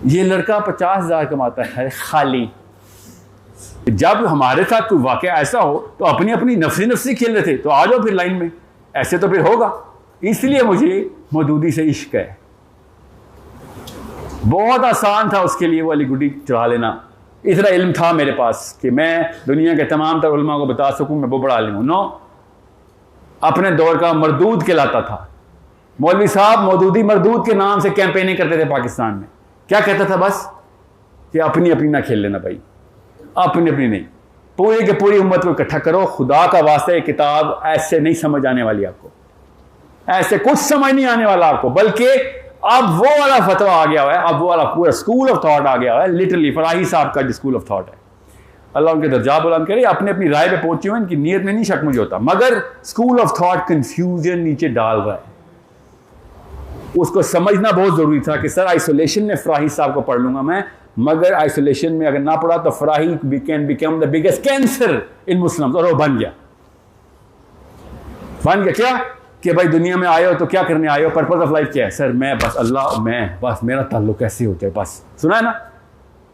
ये लड़का 50,000 कमाता है खाली। जब हमारे साथ कोई वाकया ऐसा हो तो अपनी अपनी नफसी खेल रहे थे, तो आ जाओ फिर लाइन में, ऐसे तो फिर होगा। इसलिए मुझे मौदूदी से इश्क है। बहुत आसान था उसके लिए वो अली गुड्डी चढ़ा लेना। इतना इल्म था मेरे पास कि मैं दुनिया के तमाम तर उलमा को बता सकूं मैं वो बड़ा आलिम हूं। नो, अपने दौर का मरदूद कहलाता था। मौलवी साहब मौदूदी मरदूद के नाम से कैंपेनिंग करते थे पाकिस्तान में। क्या कहता था? बस कि अपनी अपनी ना खेल लेना भाई, अपनी अपनी नहीं, पूरी के पूरी उम्मत को इकट्ठा करो। खुदा का वास्ता ये किताब ऐसे नहीं समझ आने वाली आपको, ऐसे कुछ समझ नहीं आने वाला आपको, बल्कि अब वो वाला फतवा आ गया हुआ है, अब वो वाला पूरा स्कूल ऑफ थॉट आ गया हुआ है। लिटरली फराही साहब का जो स्कूल ऑफ थॉट है, अल्लाह उनके दर्जा बुलंद करे, अपने अपनी राय पे पहुंचे हुए, इनकी नीयत में नहीं शक मुझे होता, मगर स्कूल ऑफ थॉट कंफ्यूजन नीचे डाल रहा है। उसको समझना बहुत जरूरी था कि सर आइसोलेशन में फराही साहब को पढ़ लूंगा मैं, मगर आइसोलेशन में अगर ना पढ़ा तो फराही can become the biggest cancer in Muslims. और वो बन गया क्या कि भाई दुनिया में आए हो तो क्या करने आए हो, पर्पस ऑफ लाइफ क्या है? सर मैं बस अल्लाह, मैं बस मेरा ताल्लुक कैसे होता है, बस सुना है ना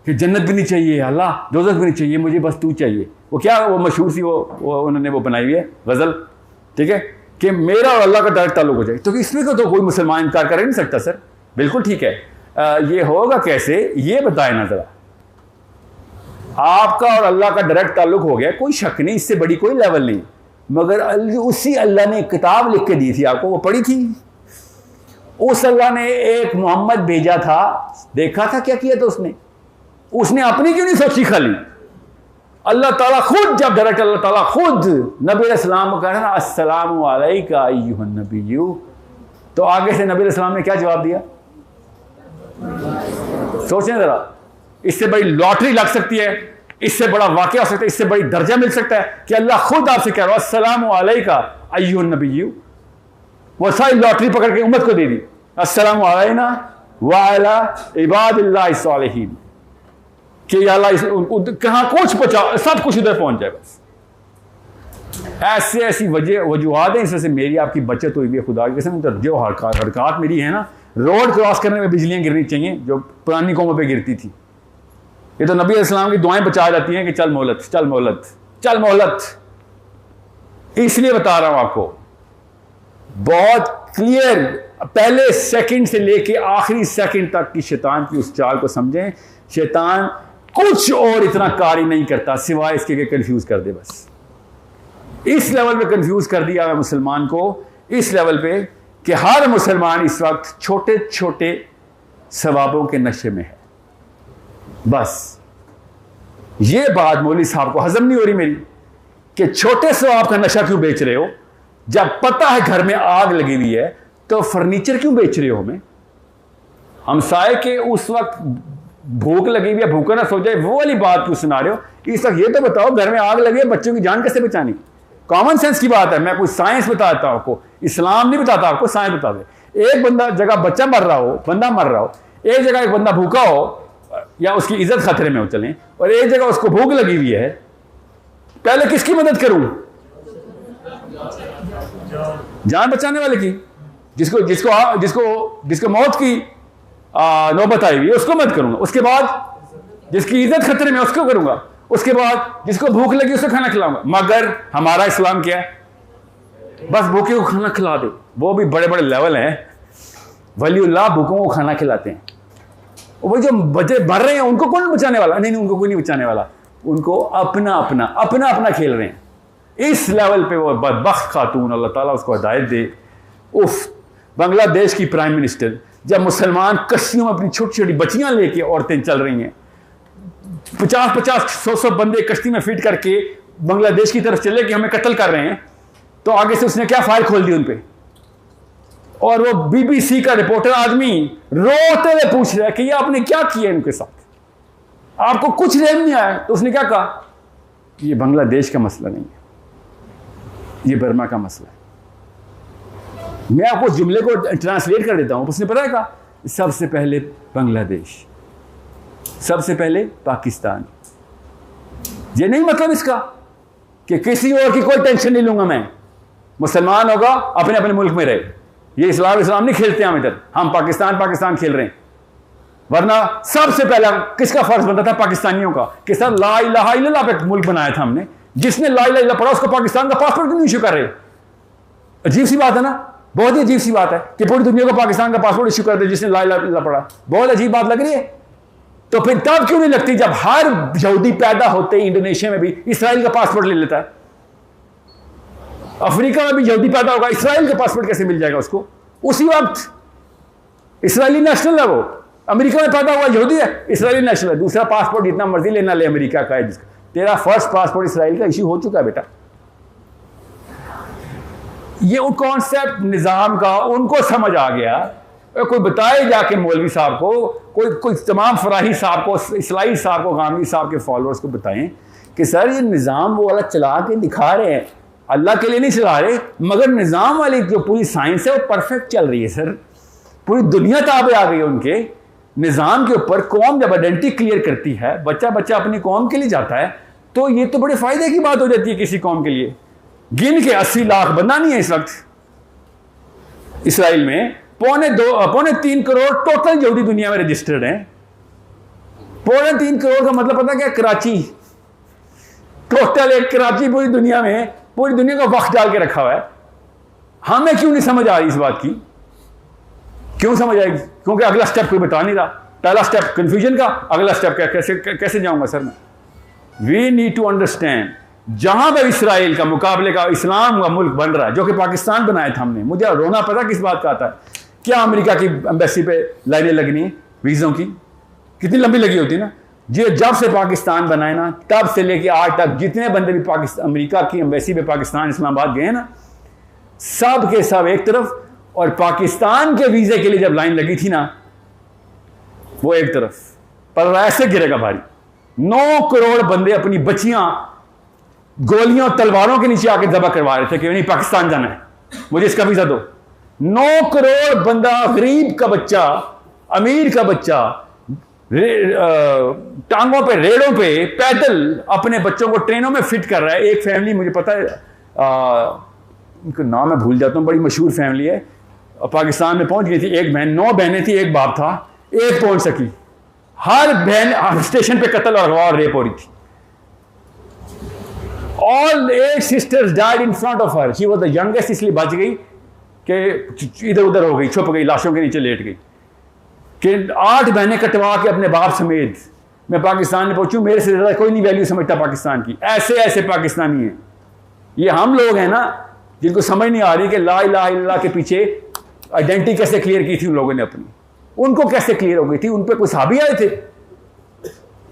कि जन्नत भी नहीं चाहिए, अल्लाह दोज़ख भी नहीं चाहिए, मुझे बस तू चाहिए। वो क्या, वो मशहूर सी वो उन्होंने वो बनाई हुई है गज़ल, ठीक है, कि मेरा और अल्लाह का डायरेक्ट ताल्लुक हो जाए। तो इसमें तो कोई मुसलमान इनकार कर नहीं सकता। सर बिल्कुल ठीक है, ये होगा कैसे, ये बताए ना जरा। आपका और अल्लाह का डायरेक्ट ताल्लुक हो गया, कोई शक नहीं, इससे बड़ी कोई लेवल नहीं, मगर उसी अल्लाह ने किताब लिख के दी थी आपको, वो पढ़ी थी। उस अल्लाह ने एक मोहम्मद भेजा था, देखा था क्या किया था उसने अपनी क्यों नहीं सोची खाली? अल्लाह ताला खुद, जब डायरेक्ट अल्लाह ताला खुद नबी अलैहिस्सलाम को कह रहा है अस्सलामु अलैका अय्युहन नबिय्यु, तो आगे से नबी अलैहिस्सलाम ने क्या जवाब दिया? सोचें जरा, इससे बड़ी लॉटरी लग सकती है, इससे बड़ा वाकया हो सकता है, इससे बड़ी दर्जा मिल सकता है कि अल्लाह खुद आपसे कह रहा है अस्सलामु अलैका अय्युहन नबिय्यु। वो सारी लॉटरी पकड़ के उम्मत को दे दी, अस्सलामु अलैना व अला इबादिल्लाहि सालिहीन, कि अल्लाह कहाँ कुछ पहुंचा, सब कुछ उधर पहुंच जाए। बस ऐसी वजूहात हैं, इससे मेरी आपकी बचत हुई है खुदा की कसम। तो जो हरकत मेरी है ना, रोड क्रॉस करने में बिजलियां गिरनी चाहिए जो पुरानी कौमों पे गिरती थी। ये तो नबी अलैहिस्सलाम की दुआएं बचा जाती हैं कि चल मोहलत, चल मोहलत, चल मोहलत। इसलिए बता रहा हूं आपको बहुत क्लियर, पहले सेकंड से लेके आखिरी सेकंड तक की शैतान की उस चाल को समझें। शैतान कुछ और इतना कार्य नहीं करता सिवाय इसके कि कंफ्यूज कर दे। बस इस लेवल पे कंफ्यूज कर दिया है मुसलमान को, इस लेवल पे कि हर मुसलमान इस वक्त छोटे छोटे सवाबों के नशे में है। बस ये बात मौलवी साहब को हजम नहीं हो रही मेरी कि छोटे सवाब का नशा क्यों बेच रहे हो, जब पता है घर में आग लगी हुई है तो फर्नीचर क्यों बेच रहे हो हमें? हमसाए के उस वक्त भूख लगी हुई है, भूखा ना सो जाए, वो वाली बात क्यों सुना रहे हो? इस वक्त ये तो बताओ घर में आग लगी है, बच्चों की जान कैसे बचानी? कॉमन सेंस की बात है, मैं कोई साइंस बताता हूं आपको, इस्लाम नहीं बताता आपको, साइंस बता दे। एक बंदा जगह बच्चा मर रहा हो, बंदा मर रहा हो, एक जगह एक बंदा भूखा हो या उसकी इज्जत खतरे में हो चलें, और एक जगह उसको भूख लगी हुई है, पहले किसकी मदद करूं? जान बचाने वाले की, जिसको मौत की नौबत आई हुई है उसको मत करूंगा, उसके बाद जिसकी इज्जत खतरे में उसको करूंगा, उसके बाद जिसको भूख लगी उसको खाना खिलाऊंगा। मगर हमारा इस्लाम क्या है? बस भूखे को खाना खिला दे। वो भी बड़े बड़े लेवल हैं, वलीउल्लाह भूखों को खाना खिलाते हैं। वो जो बच्चे मर रहे हैं उनको कौन बचाने वाला? नहीं, उनको कोई नहीं बचाने वाला, उनको अपना अपना खेल रहे हैं। इस लेवल पे वो बदबख्त खातून, अल्लाह ताला उसको हिदायत दे, उफ, बांग्लादेश की प्राइम मिनिस्टर, जब मुसलमान कश्तियों में अपनी छोटी छोटी बच्चियां लेके औरतें चल रही हैं, 50-50, 100-100 बंदे कश्ती में फिट करके बांग्लादेश की तरफ चले कि हमें कत्ल कर रहे हैं, तो आगे से उसने क्या फाइल खोल दी उन पे, और वो बीबीसी का रिपोर्टर आदमी रोते हुए पूछ रहा है कि ये आपने क्या किया इनके साथ, आपको कुछ रहम नहीं आया? तो उसने क्या कहा? ये बांग्लादेश का मसला नहीं है, ये बर्मा का मसला है। मैं आपको जुमले को ट्रांसलेट कर देता हूं। उसने पता है कहा, सबसे पहले बांग्लादेश, सबसे पहले पाकिस्तान। ये नहीं मतलब इसका कि किसी और की कोई टेंशन नहीं लूंगा मैं, मुसलमान होगा अपने अपने मुल्क में रहे। ये इस्लाम नहीं खेलते हम इधर, हम पाकिस्तान खेल रहे हैं। वरना सबसे पहला किसका फर्ज बनता था? पाकिस्तानियों का, कि सर ला इलाहा इल्लल्लाह पे मुल्क बनाया था हमने। जिसने ला इलाहा इल्लल्लाह पढ़ा उसको पाकिस्तान का पासपोर्ट क्यों नहीं इश्यू कर रहे? अजीब सी बात है ना, बहुत ही अजीब सी बात है कि पूरी दुनिया को पाकिस्तान का पासपोर्ट इश्यू कर दे जिसने ला इलाहा इल्लल्लाह पढ़ा। बहुत अजीब बात लग रही है। तो फिर तब क्यों नहीं लगती जब हर यहूदी पैदा होते ही इंडोनेशिया में भी इसराइल का पासपोर्ट ले लेता है? अफ्रीका में भी यहूदी पैदा होगा, इसराइल का पासपोर्ट कैसे मिल जाएगा उसको? उसी वक्त इसराइली नेशनल है वो। अमेरिका में पैदा हुआ यहूदी है, इसराइली नेशनल है। दूसरा पासपोर्ट जितना मर्जी लेना ले अमेरिका का है जिसका, तेरा फर्स्ट पासपोर्ट इसराइल का इश्यू हो चुका है बेटा। ये वो कॉन्सेप्ट निजाम का उनको समझ आ गया। कोई बताए जाके मौलवी साहब को, कोई तमाम फराही साहब को, इस्लाही साहब को, गामी साहब के फॉलोअर्स को बताएं कि सर ये निज़ाम वो वाला चला के दिखा रहे हैं, अल्लाह के लिए नहीं चला रहे, मगर निज़ाम वाली जो पूरी साइंस है वो परफेक्ट चल रही है सर। पूरी दुनिया ताबे आ गई है उनके निज़ाम के ऊपर। कौम जब आइडेंटिटी क्लियर करती है, बच्चा बच्चा अपनी कौम के लिए जाता है, तो ये तो बड़े फायदे की बात हो जाती है किसी कौम के लिए। गिन के 80 लाख बंदा नहीं है इस वक्त इसराइल में, 2.3 करोड़ टोटल यहूदी दुनिया में रजिस्टर्ड हैं। 3.25 करोड़ का मतलब पता क्या? कराची, टोटल एक कराची पूरी दुनिया में, पूरी दुनिया का वक्त डाल के रखा हुआ है। हमें क्यों नहीं समझ आ रही इस बात की? क्यों समझ आएगी? क्योंकि अगला स्टेप कोई बता नहीं रहा। पहला स्टेप कंफ्यूजन का, अगला स्टेप क्या? कैसे जाऊंगा सर मैं? वी नीड टू अंडरस्टैंड, जहां पर इसराइल का मुकाबले का इस्लाम का मुल्क बन रहा है, जो कि पाकिस्तान बनाया था हमने। मुझे रोना पता किस बात का आता है? क्या अमेरिका की एम्बेसी पे लाइनें लगनी है वीज़ों की? कितनी लंबी लगी होती ना। जी, जब से पाकिस्तान बनाए ना, तब से लेके आज तक जितने बंदे भी पाकिस्तान अमेरिका की एम्बेसी पे पाकिस्तान इस्लामाबाद गए ना, सब के सब एक तरफ, और पाकिस्तान के वीज़े के लिए जब लाइन लगी थी ना, वो एक तरफ। पर ऐसे गिरेगा भारी। 9 करोड़ बंदे अपनी बच्चियां गोलियों तलवारों के नीचे आके दबा करवा रहे थे कि नहीं पाकिस्तान जाना है, मुझे इसका वीज़ा दो। 9 करोड़ बंदा, गरीब का बच्चा, अमीर का बच्चा, टांगों पे, रेड़ों पे, पैदल अपने बच्चों को ट्रेनों में फिट कर रहा है। एक फैमिली, मुझे पता है, उनका नाम मैं भूल जाता हूँ, बड़ी मशहूर फैमिली है, पाकिस्तान में पहुंच गई थी। एक बहन, 9 बहनें थी, एक बाप था, एक पहुंच सकी। हर बहन स्टेशन पे कत्ल और रेप हो रही थी। All 8 sisters died in front of her. She was the youngest, इसलिए बच गई कि इधर उधर हो गई, छुप गई, लाशों के नीचे लेट गई। कि 8 बहनें कटवा के अपने बाप समेत मैं पाकिस्तान में पहुंचूं, मेरे से ज़्यादा कोई नहीं वैल्यू समझता पाकिस्तान की। ऐसे ऐसे पाकिस्तानी हैं। ये हम लोग हैं ना जिनको समझ नहीं आ रही कि ला इलाहा इल्लल्लाह के पीछे आइडेंटिटी कैसे क्लियर की थी उन लोगों ने अपनी। उनको कैसे क्लियर हो गई थी? उन पर कोई साहबी आए थे।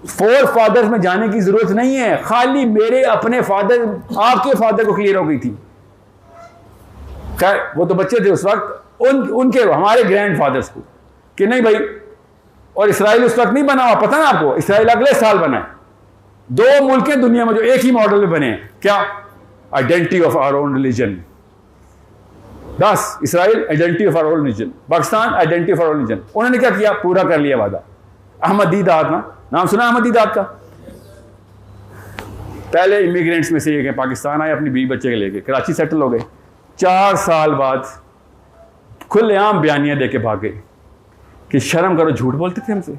4 फादर्स में जाने की जरूरत नहीं है, खाली मेरे अपने फादर, आपके फादर को क्लियर हो गई थी। खैर वो तो बच्चे थे उस वक्त, उनके हमारे ग्रैंड फादर्स को कि नहीं भाई। और इसराइल उस वक्त नहीं बना हुआ, पता ना आपको, इसराइल अगले साल बना है। 2 मुल्क हैं दुनिया में जो एक ही मॉडल में बने हैं। क्या? Identity of our own religion. बस Israel identity of our own religion, Pakistan identity of our own religion. उन्होंने क्या किया? पूरा कर लिया वादा। अहमदीदाद ना, नाम सुना अहमदीदाद का? पहले इमिग्रेंट्स में से एक है, पाकिस्तान आए, अपनी 20 बच्चे के लेके कराची सेटल हो गए। 4 साल बाद खुलेआम बयानियां देके भाग गए कि शर्म करो, झूठ बोलते थे हमसे।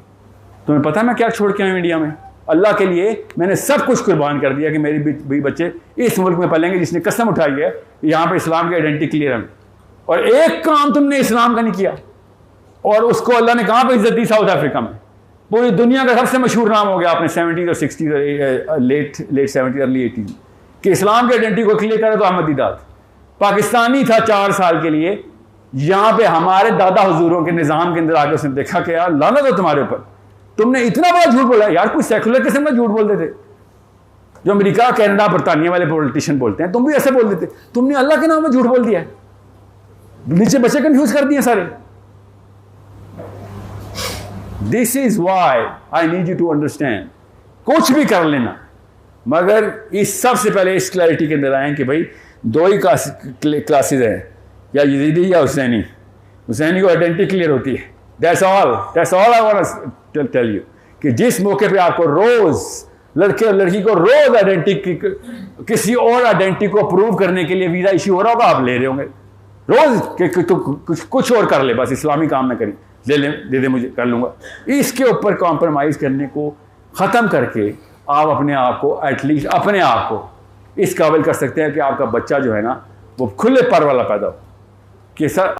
तुम्हें पता है मैं क्या छोड़ के आया इंडिया में? अल्लाह के लिए मैंने सब कुछ कुर्बान कर दिया कि मेरे भी बच्चे इस मुल्क में पलेंगे जिसने कसम उठाई है यहाँ पर इस्लाम की आइडेंटिटी क्लियर है। और एक काम तुमने इस्लाम का नहीं किया, और उसको अल्लाह ने कहाँ पर इज्जत दी? साउथ अफ्रीका में। पूरी दुनिया का सबसे मशहूर नाम हो गया आपने 70s और 60s और लेट 70s अर्ली 80s कि इस्लाम की आइडेंटिटी को क्लियर करे तो अहमदीदाद पाकिस्तानी था 4 साल के लिए। यहाँ पे हमारे दादा हुजूरों के निज़ाम के अंदर आके उसने देखा कि यार लानत हो तुम्हारे ऊपर, तुमने इतना बड़ा झूठ बोला। यार कोई सेकुलर किस्म का झूठ बोलते थे, जो अमेरिका, कनाडा, बरतानिया वाले पॉलिटिशियन बोलते हैं, तुम भी ऐसे बोल देते। तुमने अल्लाह के नाम में झूठ बोल दिया, नीचे बच्चे कंफ्यूज कर दिए सारे। This is why I need you to understand. कुछ भी कर लेना, मगर इस सबसे पहले इस क्लैरिटी के अंदर आए कि भाई 2 ही क्लासेज हैं, या यजीदी या हुसैनी। हुसैनी को आइडेंटिटी क्लियर होती है। That's all I want to tell you कि जिस मौके पे आपको रोज लड़के और लड़की को रोज आइडेंटिटी, किसी और आइडेंटिटी को प्रूव करने के लिए वीजा इश्यू हो रहा होगा, आप ले रहे होंगे रोज कि कुछ और कर ले, बस इस्लामी काम ना करें। ले लें, दे दे मुझे, कर लूँगा। इसके ऊपर कॉम्प्रोमाइज़ करने को ख़त्म करके आप अपने आप को, एटलीस्ट अपने आप को इस काबिल कर सकते हैं कि आपका बच्चा जो है ना वो खुले पर वाला पैदा हो कि सर